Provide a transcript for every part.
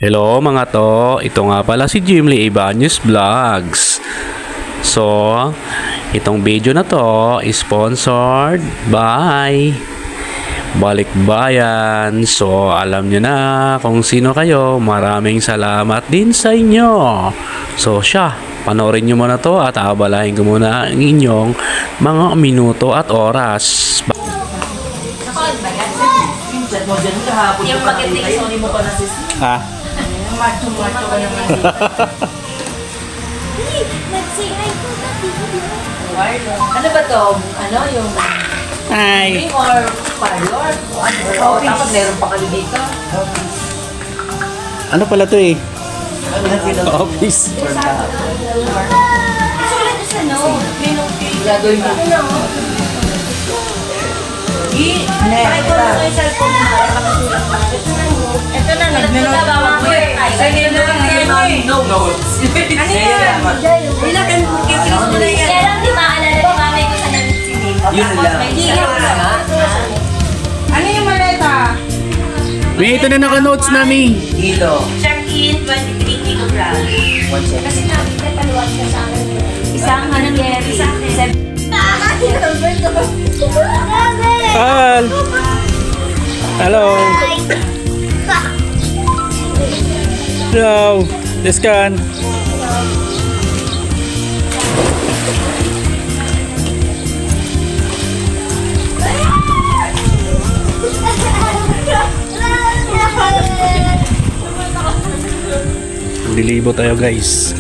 Hello mga to, ito nga pala si Jimly Ibanez Vlogs. So, itong video na to is sponsored by Balikbayan. So, alam nyo na kung sino kayo. Maraming salamat din sa inyo. So, panoorin nyo muna to at abalahin ko muna ang inyong mga minuto at oras. Yung magandang sorry mo pa na sis. Ha? Macho-macho ka naman. Nag-say hi po dati. Ano ba to? Ano yung... Hi! Or parlor? O tapos meron pa kami dito. Ano pala to eh? Office. Sulat sa no. Gagawin mo. Ito na, nagmenote. Sige na lang, notes. Ano yan? Ilagan mo, kikis mo na yan. Kaya lang di maalala ni mami ko sa nagsisilip. Yun lang. Ano yung maleta? May ito na naka-notes namin. Kilo. Check-in, 23 kilograms. Kasi nakita paluwag ka sa akin. Isang hanggeri. Al! Hello! Hello! Descan! Dilibo tayo guys.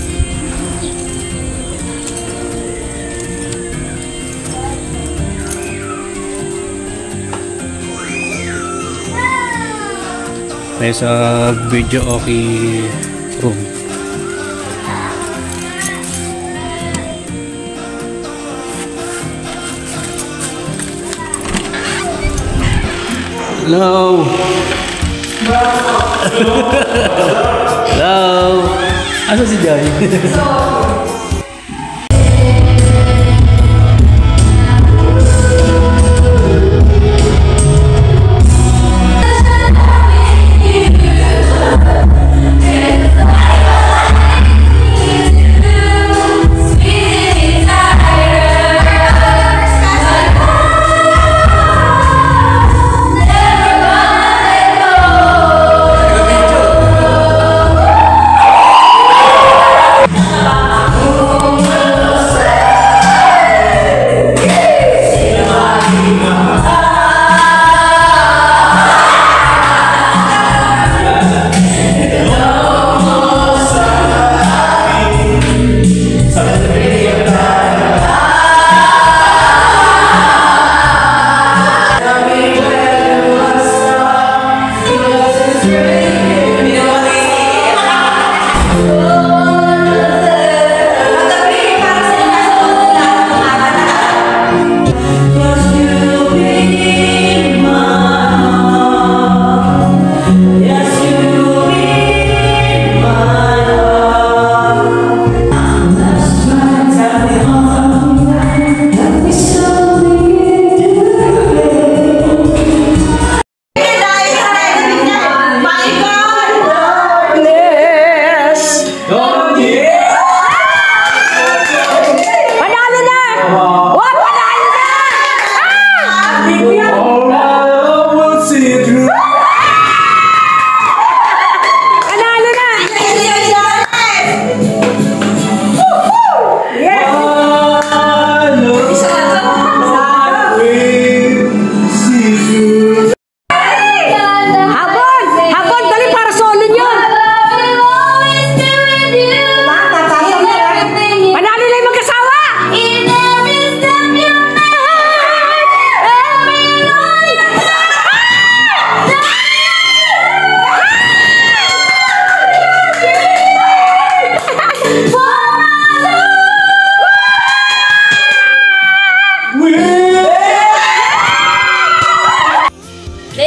May sa video okay room. Hello. Hello. Ano si Joy?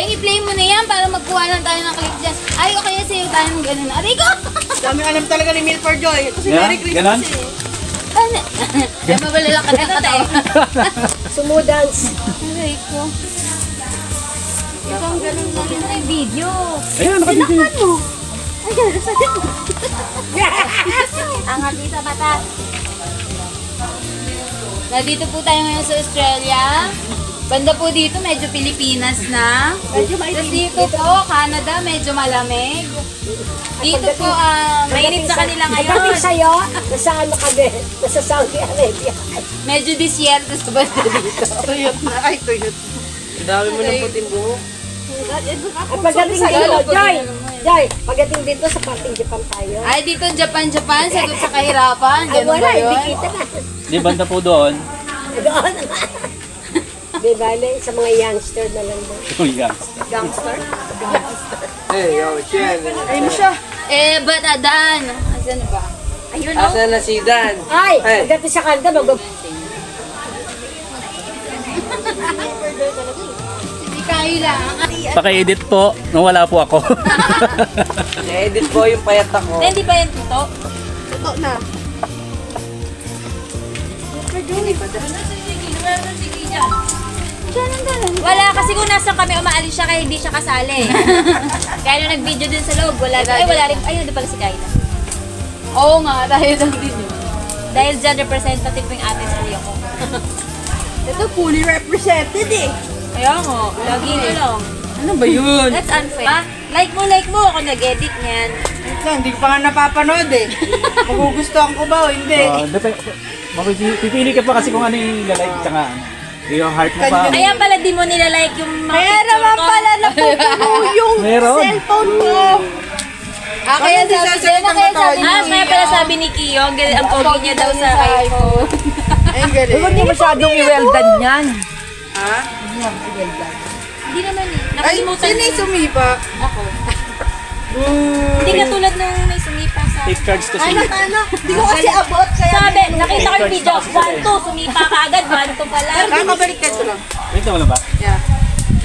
I-play mo na yan para magkuha lang tayo ng clip dyan. Ay, okay na sa'yo tayo ng ganun. Aray ko! Dami alam talaga ni Milford Joy. Kasi Merry Christmas eh. Ano? Ay, mabalala ka na tayo. Sumudance. Aray ko. Ikaw ang ganun lang yun ay video. Ayan, nakabigay. Tinakpan mo. Ayan. Angat dito, bata. Nandito po tayo ngayon sa Australia. Banda po dito, medyo Pilipinas na. Tapos dito po, Canada, medyo malamig. Dito po, mainit sa kanila ngayon. Pagdating sa'yo, nasa ano ka din? Nasa Saudi Arabia. Medyo disyerto sa banda dito. Tuyot na. Ay, tuyot. Ang dami mo ng puting buhok. At pagdating dito, Joy, pagdating dito sa parting Japan tayo. Ay, dito Japan, sagot sa kahirapan. Ay, Ganun wala, ba hindi yun? kita na. Di banda po doon. Doon. Di bale, sa mga youngster na lang doon. Gangster? Hey, yo, Chen. Ay mo siya. Eh, ba't adaan? Asan ba? Ayun, oh. Asa na si Dan? Ay, Hey. pagdating sa Canada, Hindi kailang. Paki-edit po, nung wala po ako. Na-edit ko yung payat ako. Hindi ba yan tuto? Ito na. Wala, kasi kung nasa kami umaalis siya kaya hindi siya kasali. Kaya nung nag-video dun sa loob, wala rin. Ayun, di pala si Kayla. Oo nga, dahil lang din yun. Dahil dyan representative yung ate sa Rio ko. Ito fully represented eh. Kaya nga, lagi na lang. Ano ba yun? That's unfair. Ah, like mo ako nag-edit niyan. Hindi ko pa nga napapanood eh. Magugustuhan ko ba o hindi? Pipili ka pa kasi kung ano yung lalike tsaka yung heart mo pa. Kaya pala di mo nilalike yung mga Kaya picture naman ko. pala napupuno yung Meron. cellphone ko. Kaya Hindi sabi sasabihin niya, ng totoo yun. kaya pala sabi ni Kiyo, ang pogi niya daw sa iPhone. Ay, galing. Huwag niyo masyadong i-weldan yan. Ha? Hindi naman eh. Ay, Nakalimutan sino yung sumipa? ako. Hindi ka tulad nung may sumipa sa... Take charge to see. Hindi ko kasi abot. Sabi, nakita ko yung video. 1, 2, sumipa ka agad. 1, 2 pala. Kakabaliktad ko lang. Wait na wala ba? Yeah.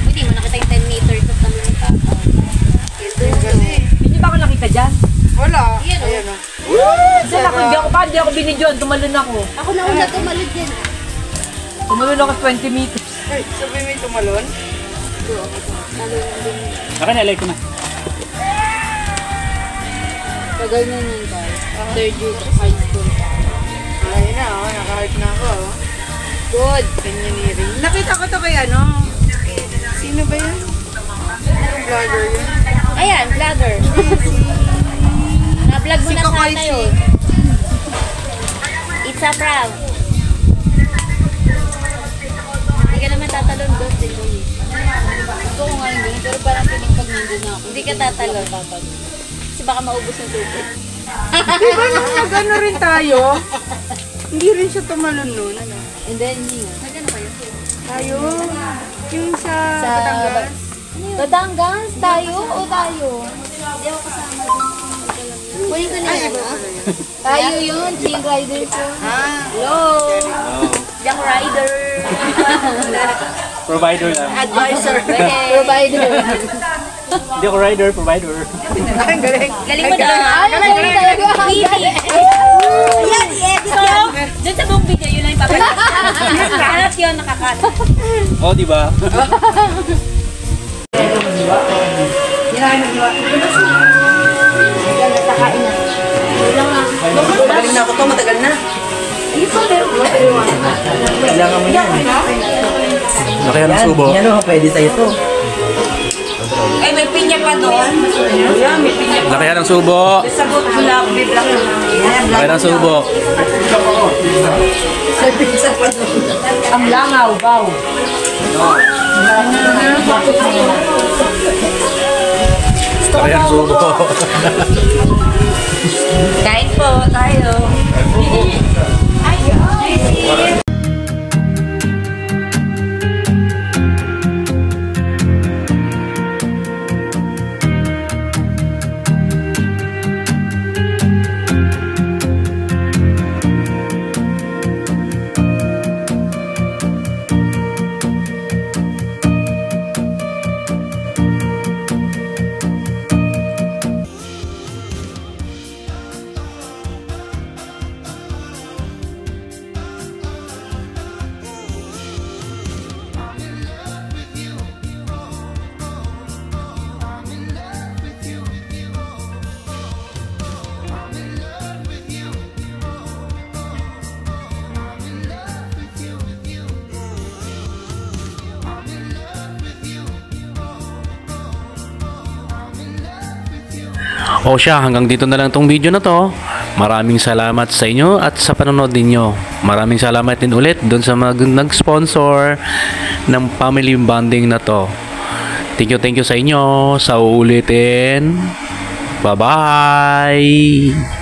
Hindi mo nakita yung 10 meters at naman yung papa. Kasi, Hindi ba ako nakita dyan? wala. Yan, oh. Ayan o. Saan ako? Hindi ako binidyon. Tumalon ako. Ako na una tumalid yan. Tumalon ako 20 meters. Ay, sabi mo yung tumalon? Akin na, like ko na. Tagal na yun, guys. Third year of high school. Ayun na, oh, naka-heart na ako. Oh. Good. Canyoneering. Nakita ko to kay ano? Sino ba yan? Yung vlogger yun? Ayan, vlogger. Na-vlog mo Si na Kokoy sana si- yun. It's a prank. Hindi ka naman tatalon doon, din ko yun. Gusto ko nga yung ganun, pero parang piling pag nandun na ako. Hindi ka tatalon. Kasi baka maubos yung tubig. Di ba nung nag-ano rin tayo? Hindi rin siya tumalon nun. Ano? And then, hindi nga. Nagano kayo? Tayo? Yung sa Sa Batangas? Batangas? Tayo o tayo? Hindi ako kasama doon. Kunin ko na yan, ah. Tayo yun, Young Rider ko. Ah, Hello! Young Rider! Provider lang. advisor. Provider. Hindi ako rider, provider. Ay, galing. Galing mo na. Galing talaga. Ayan, so, dun sa buong video, yun lang yung papalit. Karat yun, nakakat. Oh, di ba? Matagal na ako to, matagal na. Kailangan mo yan. Laki ng subo. Yan o, pwede sa'yo to. Ay, may pinya pa doon. Laki ng subo. Sagot mo lang, biblang na. Laki ng subo. Ang langaw, baw. Laki ng subo. Kain po tayo. O siya, hanggang dito na lang tong video na to. Maraming salamat sa inyo at sa panonood ninyo. Maraming salamat din ulit doon sa mga nag-sponsor ng family bonding na to. Thank you sa inyo. Sa uulitin. Bye-bye!